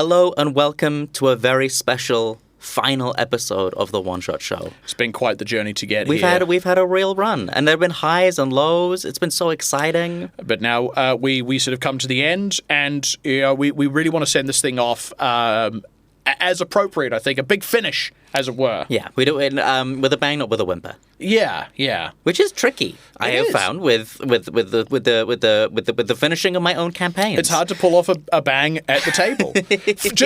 Hello and welcome to a very special final episode of the One Shot Show. It's been quite the journey to get We've had a real run, and there have been highs and lows. It's been so exciting. But now we sort of come to the end, and we really want to send this thing off as appropriate. I think a big finish, as it were. Yeah, we do it with a bang, not with a whimper. Yeah. Which is tricky. I have found with the finishing of my own campaigns. It's hard to pull off a bang at the table.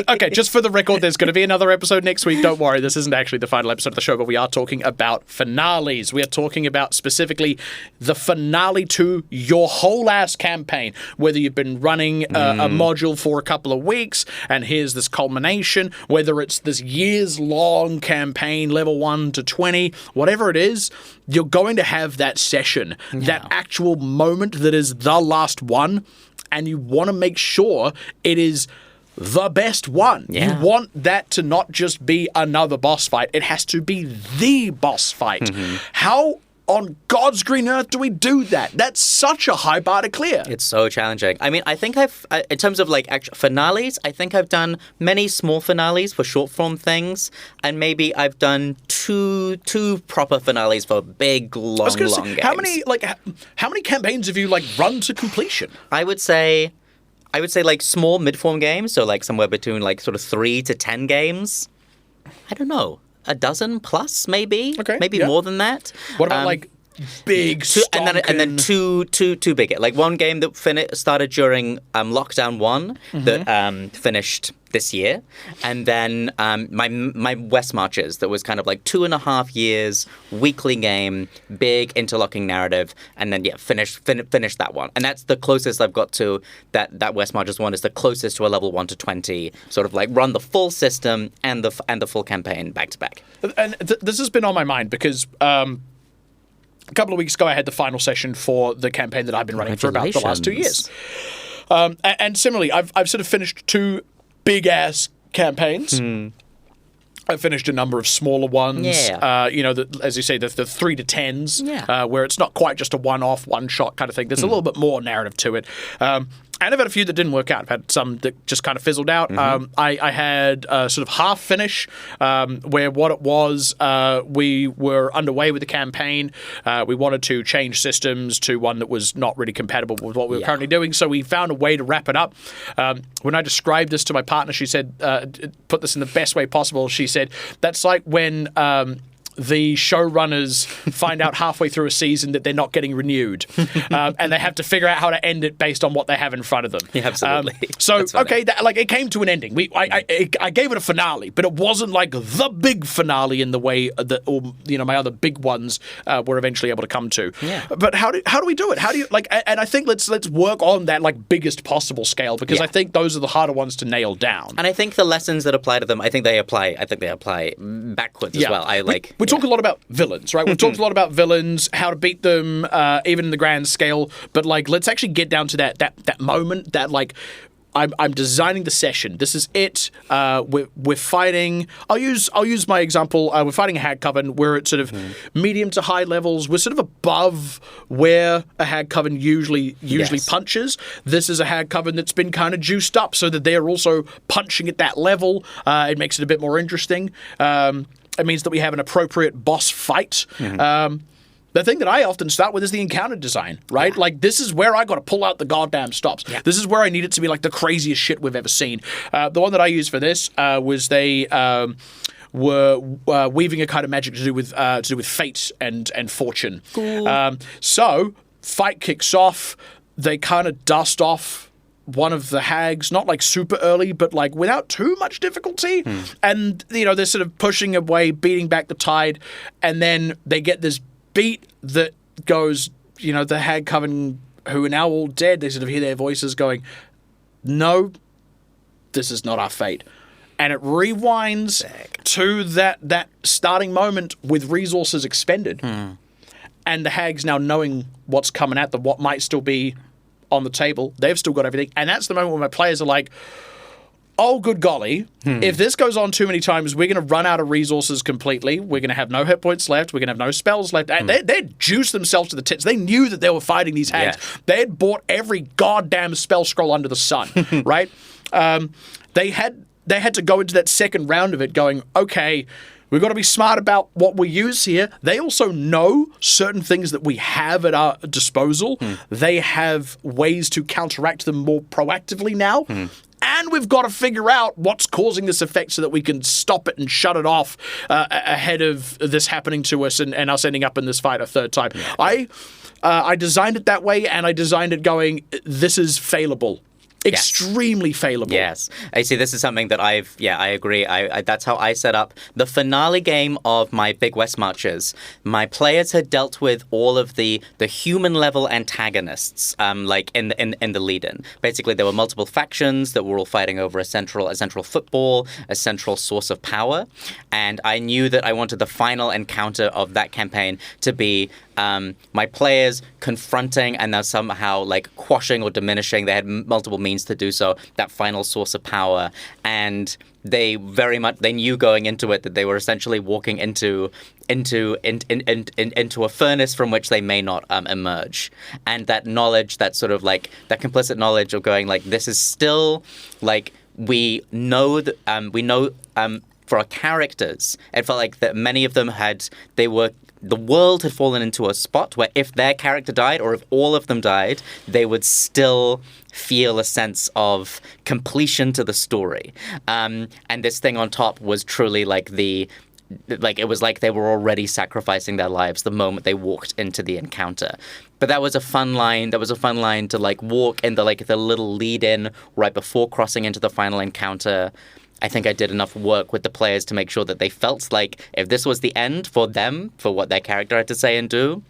Okay, just for the record, there's going to be another episode next week. Don't worry, this isn't actually the final episode of the show, but we are talking about finales. We are talking about specifically the finale to your whole ass campaign. Whether you've been running a module for a couple of weeks, and here's this culmination. Whether it's this years-long campaign, level 1 to 20, whatever it is, you're going to have that session, that actual moment that is the last one, and you want to make sure it is the best one. Yeah. You want that to not just be another boss fight. It has to be the boss fight. How on God's green earth do we do that? That's such a high bar to clear. It's so challenging. I mean, I think in terms of like actual finales, I think I've done many small finales for short form things, and maybe I've done two proper finales for big, long games. How many campaigns have you run to completion? I would say like small mid-form games, so like somewhere between like sort of 3 to 10 games. I don't know. A dozen plus, maybe. Okay, maybe more than that. What about big and then two bigger. Like one game that started during lockdown 1 that finished this year, and then my West Marches that was kind of like 2.5 years weekly game, big interlocking narrative, and then finish that one, and that's the closest I've got to that West Marches one is the closest to a level 1 to 20 sort of like run the full system and the full campaign back to back. And this has been on my mind because a couple of weeks ago, I had the final session for the campaign that I've been running for about the last 2 years. And similarly, I've sort of finished 2 big-ass campaigns. I've finished a number of smaller ones. Yeah. As you say, the 3 to 10s, where it's not quite just a one-off, one-shot kind of thing. There's a little bit more narrative to it. And I've had a few that didn't work out. I've had some that just kind of fizzled out. I had a sort of half finish where what it was, we were underway with the campaign. We wanted to change systems to one that was not really compatible with what we were currently doing. So we found a way to wrap it up. When I described this to my partner, she said, put this in the best way possible. She said, that's like when the showrunners find out halfway through a season that they're not getting renewed, and they have to figure out how to end it based on what they have in front of them. Yeah, absolutely. It came to an ending. I gave it a finale, but it wasn't like the big finale in the way that my other big ones were eventually able to come to. Yeah. But how do we do it? How do you And I think let's work on that biggest possible scale, because I think those are the harder ones to nail down. And I think the lessons that apply to them, I think they apply backwards as well. We talk a lot about villains, right? We've talked a lot about villains, how to beat them, even in the grand scale. But let's actually get down to that moment that I'm designing the session. This is it. We're fighting. I'll use my example. We're fighting a hag coven. We're at sort of medium to high levels. We're sort of above where a hag coven usually punches. This is a hag coven that's been kind of juiced up so that they're also punching at that level. It makes it a bit more interesting. It means that we have an appropriate boss fight. The thing that I often start with is the encounter design, right? Yeah. This is where I got to pull out the goddamn stops. Yeah. This is where I need it to be the craziest shit we've ever seen. The one that I used for this was they were weaving a kind of magic to do with fate and fortune. Cool. So fight kicks off. They kind of dust off one of the hags, not super early, but without too much difficulty. And, they're sort of pushing away, beating back the tide. And then they get this beat that goes, the hag coven who are now all dead, they sort of hear their voices going, no, this is not our fate. And it rewinds to that starting moment with resources expended. And the hags now knowing what's coming at them, what might still be on the table. They've still got everything. And that's the moment where my players are like, oh, good golly, if this goes on too many times, we're going to run out of resources completely. We're going to have no hit points left. We're going to have no spells left. And they'd juiced themselves to the tits. They knew that they were fighting these hags. They had bought every goddamn spell scroll under the sun, right? they had to go into that second round of it going, okay, we've got to be smart about what we use here. They also know certain things that we have at our disposal. They have ways to counteract them more proactively now. And we've got to figure out what's causing this effect so that we can stop it and shut it off ahead of this happening to us and us ending up in this fight a third time. I designed it that way, and I designed it going, this is failable. Extremely failable. Yes. I see. This is something that I agree. That's how I set up the finale game of my Big West Marches. My players had dealt with all of the human level antagonists, like in the lead-in. Basically, there were multiple factions that were all fighting over a central football, a central source of power, and I knew that I wanted the final encounter of that campaign to be my players confronting and now somehow like quashing or diminishing. They had multiple means to do so, that final source of power, and they knew going into it that they were essentially walking into a furnace from which they may not emerge. And that knowledge, that sort of like that complicit knowledge of going like, this is still like, we know for our characters, it felt like that many of them the world had fallen into a spot where if their character died or if all of them died, they would still feel a sense of completion to the story. And this thing on top was truly it was like they were already sacrificing their lives the moment they walked into the encounter. But that was a fun line. That was a fun line to like walk in the little lead in right before crossing into the final encounter. I think I did enough work with the players to make sure that they felt like if this was the end for them, for what their character had to say and do,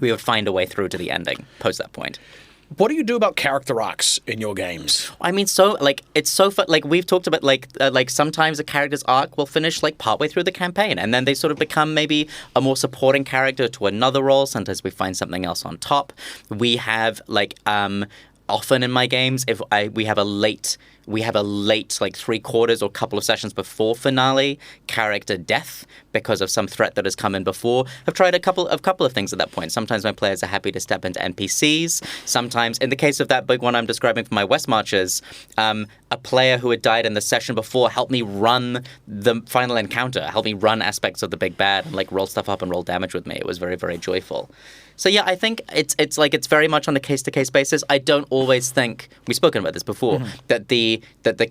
we would find a way through to the ending post that point. What do you do about character arcs in your games? I mean, it's so fun. Like we've talked about, like sometimes a character's arc will finish like partway through the campaign, and then they sort of become maybe a more supporting character to another role. Sometimes we find something else on top. We have often in my games, we have a late like 3/4 or couple of sessions before finale character death because of some threat that has come in before. I've tried a couple of things at that point. Sometimes my players are happy to step into NPCs. Sometimes, in the case of that big one I'm describing for my West Marches, a player who had died in the session before helped me run the final encounter, helped me run aspects of the big bad and like roll stuff up and roll damage with me. It was very, very joyful. So yeah, I think it's very much on a case-to-case basis. I don't always think, we've spoken about this before, that the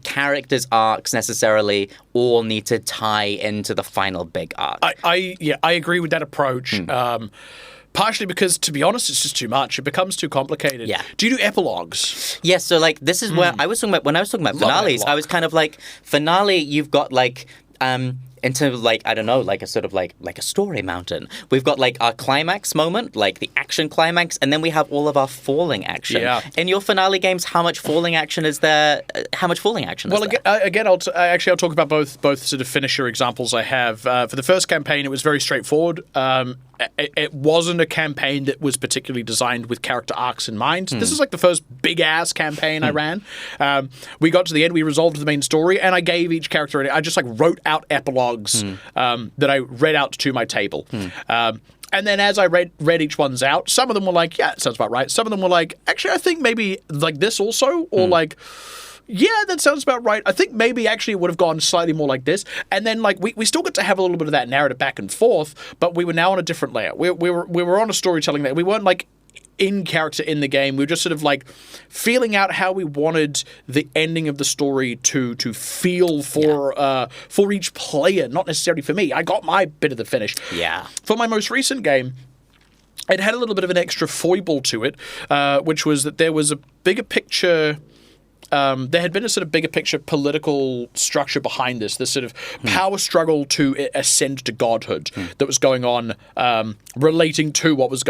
characters' arcs necessarily all need to tie into the final big arc. I agree with that approach. Partially because, to be honest, it's just too much. It becomes too complicated. Yeah. Do you do epilogues? Yes, so like this is where I was talking about, when I was talking about finales, I was kind of like, finale, you've got like into like, I don't know, like a sort of like a story mountain. We've got like our climax moment, like the action climax, and then we have all of our falling action. Yeah. In your finale games, how much falling action is there? How much falling action is there? I'll talk about both sort of finisher examples I have. For the first campaign, it was very straightforward. It wasn't a campaign that was particularly designed with character arcs in mind. This is like the first big-ass campaign I ran. We got to the end, we resolved the main story, and I gave each character, I just like wrote out epilogues that I read out to my table. And then as I read each one's out, some of them were like, yeah, it sounds about right. Some of them were like, actually, I think maybe like this also, or like, yeah, that sounds about right. I think maybe actually it would have gone slightly more like this. And then like we still got to have a little bit of that narrative back and forth, but we were now on a different layer. We were on a storytelling layer. We weren't like in character in the game. We were just sort of like feeling out how we wanted the ending of the story to feel for each player, not necessarily for me. I got my bit of the finish. Yeah. For my most recent game, it had a little bit of an extra foible to it, which was that there was a bigger picture. There had been a sort of bigger picture political structure behind this sort of power struggle to ascend to godhood that was going on, relating to what was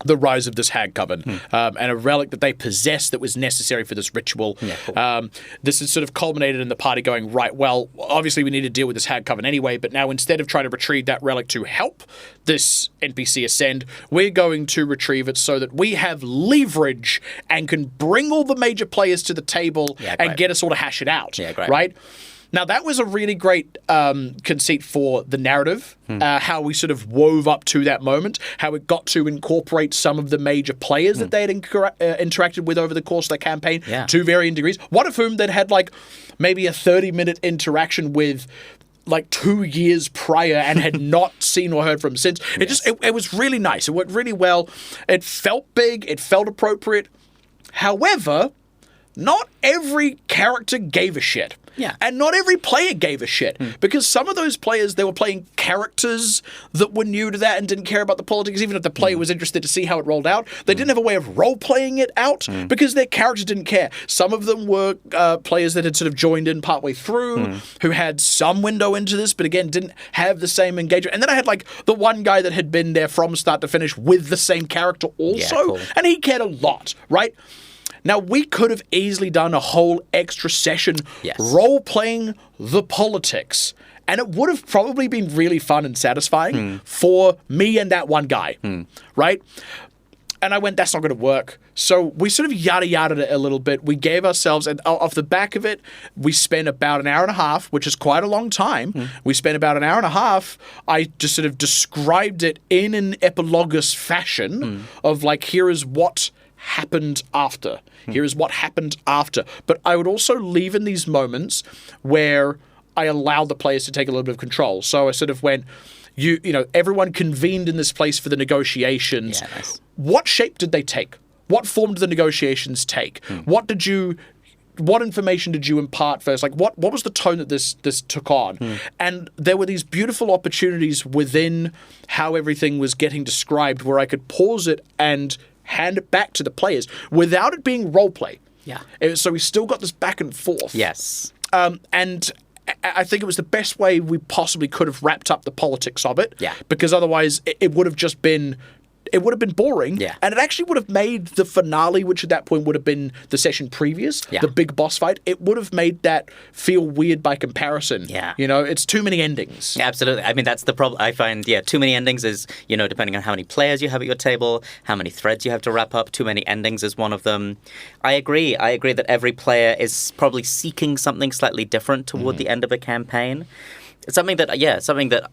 the rise of this hag coven, and a relic that they possessed that was necessary for this ritual. Yeah, cool. This has sort of culminated in the party going, right, well, obviously we need to deal with this hag coven anyway, but now instead of trying to retrieve that relic to help this NPC ascend, we're going to retrieve it so that we have leverage and can bring all the major players to the table and get us all to hash it out. Yeah, great. Right? Now, that was a really great conceit for the narrative, how we sort of wove up to that moment, how it got to incorporate some of the major players that they had interacted with over the course of the campaign to varying degrees. One of whom that had like maybe a 30-minute interaction with like 2 years prior and had not seen or heard from since. It was really nice. It worked really well. It felt big. It felt appropriate. However, not every character gave a shit. Yeah. And not every player gave a shit. Because some of those players, they were playing characters that were new to that and didn't care about the politics, even if the player was interested to see how it rolled out. They didn't have a way of role-playing it out because their characters didn't care. Some of them were players that had sort of joined in partway through, who had some window into this, but again, didn't have the same engagement. And then I had like the one guy that had been there from start to finish with the same character also, and he cared a lot, right? Now, we could have easily done a whole extra session role-playing the politics, and it would have probably been really fun and satisfying for me and that one guy, right? And I went, that's not going to work. So we sort of yada-yada'd it a little bit. We gave ourselves, and off the back of it, we spent about an hour and a half, which is quite a long time. We spent about an hour and a half. I just sort of described it in an epilogus fashion of like, here is what happened after. Here is what happened after. But I would also leave in these moments where I allowed the players to take a little bit of control. So I sort of went, you know, everyone convened in this place for the negotiations. Yeah, nice. What shape did they take? What form did the negotiations take? What information did you impart first? Like, what was the tone that this took on? And there were these beautiful opportunities within how everything was getting described where I could pause it and hand it back to the players without it being roleplay. Yeah. So we still got this back and forth. Yes. And I think it was the best way we possibly could have wrapped up the politics of it. Yeah. Because otherwise it would have just been... It would have been boring, and it actually would have made the finale, which at that point would have been the session previous, the big boss fight, it would have made that feel weird by comparison. Yeah. You know, it's too many endings. Yeah, absolutely. I mean, that's the problem. I find, too many endings is, you know, depending on how many players you have at your table, how many threads you have to wrap up, too many endings is one of them. I agree that every player is probably seeking something slightly different toward the end of a campaign. It's something that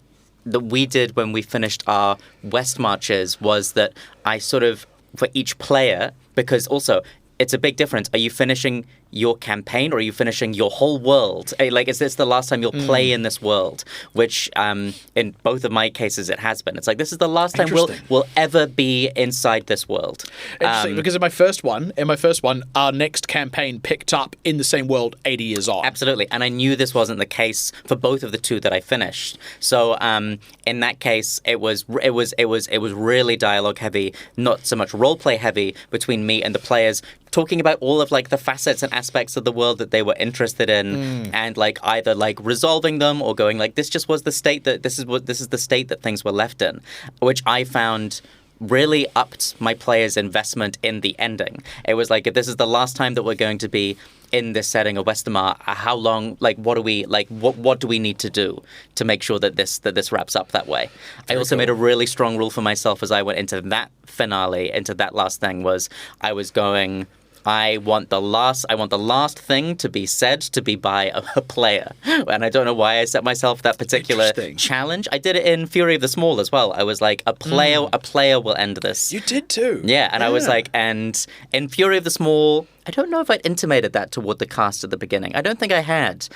we did when we finished our West Marches was that I sort of, for each player, because also it's a big difference. Are you finishing your campaign or are you finishing your whole world? Like, is this the last time you'll play in this world? Which, in both of my cases, it has been. It's like, this is the last time we'll ever be inside this world. Interesting, because in my first one, our next campaign picked up in the same world 80 years on. Absolutely, and I knew this wasn't the case for both of the two that I finished. So, in that case, it was really dialogue heavy, not so much roleplay heavy between me and the players, talking about all of like the facets and aspects of the world that they were interested in, and like either like resolving them or going like, this just was the state that this is the state that things were left in, which I found really upped my players' investment in the ending. It was like, if this is the last time that we're going to be in this setting of Westermar, how long, like, what do we need to do to make sure that this wraps up that way? I also made a really strong rule for myself as I went into that finale, into that last thing, was I was going, I want the last thing to be said to be by a player. And I don't know why I set myself that particular challenge. I did it in Fury of the Small as well. I was like, a player will end this. You did too. Yeah, and I was like, and in Fury of the Small, I don't know if I'd intimated that toward the cast at the beginning. I don't think I had.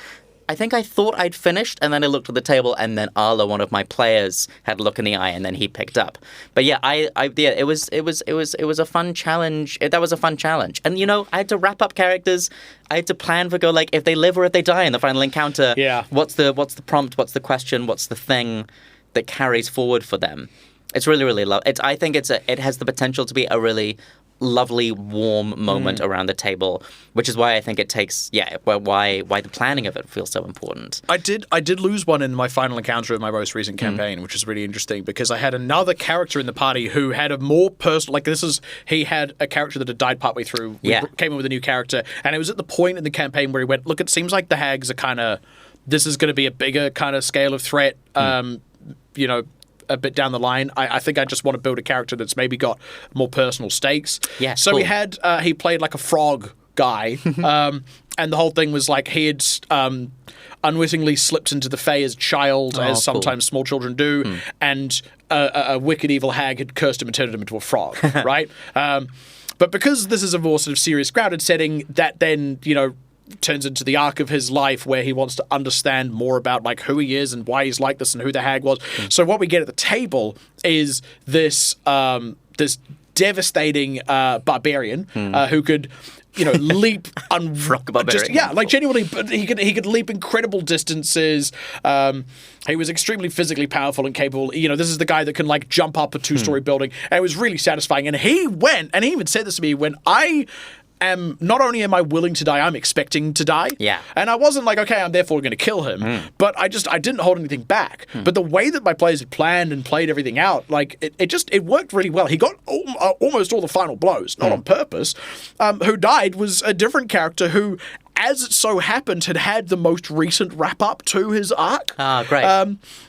I think I thought I'd finished, and then I looked at the table, and then Arlo, one of my players, had a look in the eye, and then he picked up. But yeah, it was a fun challenge. That was a fun challenge, and you know, I had to wrap up characters. I had to plan for like if they live or if they die in the final encounter. Yeah. What's the prompt? What's the question? What's the thing that carries forward for them? It's really, really I think it has the potential to be a really lovely, warm moment around the table, which is why I think it takes, why the planning of it feels so important. I did lose one in my final encounter of my most recent campaign, which is really interesting because I had another character in the party who had a more personal, he had a character that had died partway through. We came in with a new character, and it was at the point in the campaign where he went, look, it seems like the hags are this is going to be a bigger kind of scale of threat, you know, a bit down the line. I think I just want to build a character that's maybe got more personal stakes. Yeah, so cool. he played like a frog guy. And the whole thing was like he had unwittingly slipped into the Fae as a child, as sometimes small children do, and a wicked evil hag had cursed him and turned him into a frog, right? But because this is a more sort of serious, grounded setting, that then, turns into the arc of his life where he wants to understand more about like who he is and why he's like this and who the hag was. So what we get at the table is this this devastating barbarian who could leap genuinely, but he could leap incredible distances. He was extremely physically powerful and capable. This is the guy that can like jump up a 2-story building, and it was really satisfying. And he went, and he even said this to me, when not only am I willing to die, I'm expecting to die. Yeah. And I wasn't like, okay, I'm therefore going to kill him. But I didn't hold anything back. But the way that my players had planned and played everything out, like it worked really well. He got almost all the final blows, not on purpose. Who died was a different character who, as it so happened, had the most recent wrap up to his arc. Ah, great.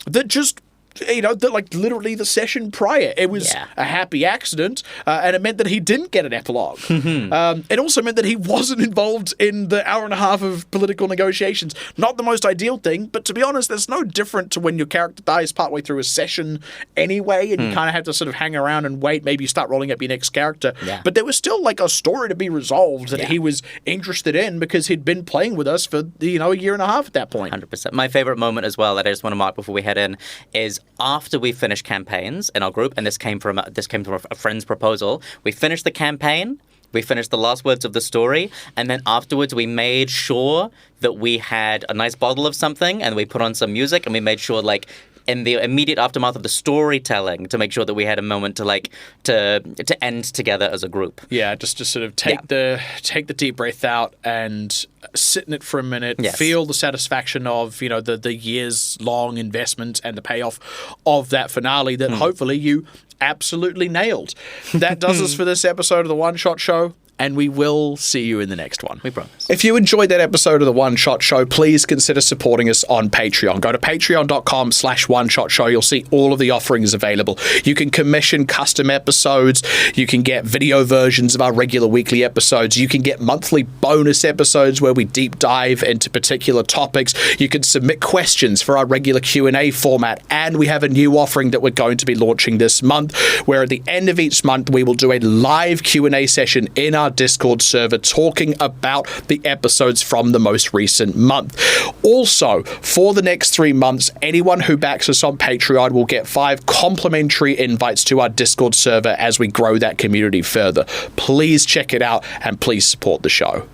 That just like literally the session prior. It was a happy accident, and it meant that he didn't get an epilogue. It also meant that he wasn't involved in the hour and a half of political negotiations. Not the most ideal thing, but to be honest, that's no different to when your character dies partway through a session anyway, and you kind of have to sort of hang around and wait. Maybe you start rolling up your next character. Yeah. But there was still like a story to be resolved that he was interested in because he'd been playing with us for, a year and a half at that point. 100%. My favorite moment as well that I just want to mark before we head in is after we finished campaigns in our group, and this came from a friend's proposal. We finished the campaign, we finished the last words of the story, and then afterwards we made sure that we had a nice bottle of something, and we put on some music, and we made sure, like, in the immediate aftermath of the storytelling, to make sure that we had a moment to end together as a group. Yeah, just to sort of take the deep breath out and sit in it for a minute, feel the satisfaction of the years long investment and the payoff of that finale that hopefully you absolutely nailed. That does us for this episode of the One Shot Show. And we will see you in the next one. We promise. If you enjoyed that episode of the One Shot Show, please consider supporting us on Patreon. Go to patreon.com/oneshot-show. You'll see all of the offerings available. You can commission custom episodes. You can get video versions of our regular weekly episodes. You can get monthly bonus episodes where we deep dive into particular topics. You can submit questions for our regular Q&A format. And we have a new offering that we're going to be launching this month, where at the end of each month, we will do a live Q&A session in our Discord server talking about the episodes from the most recent month. Also, for the next 3 months, anyone who backs us on Patreon will get 5 complimentary invites to our Discord server as we grow that community further. Please check it out and please support the show.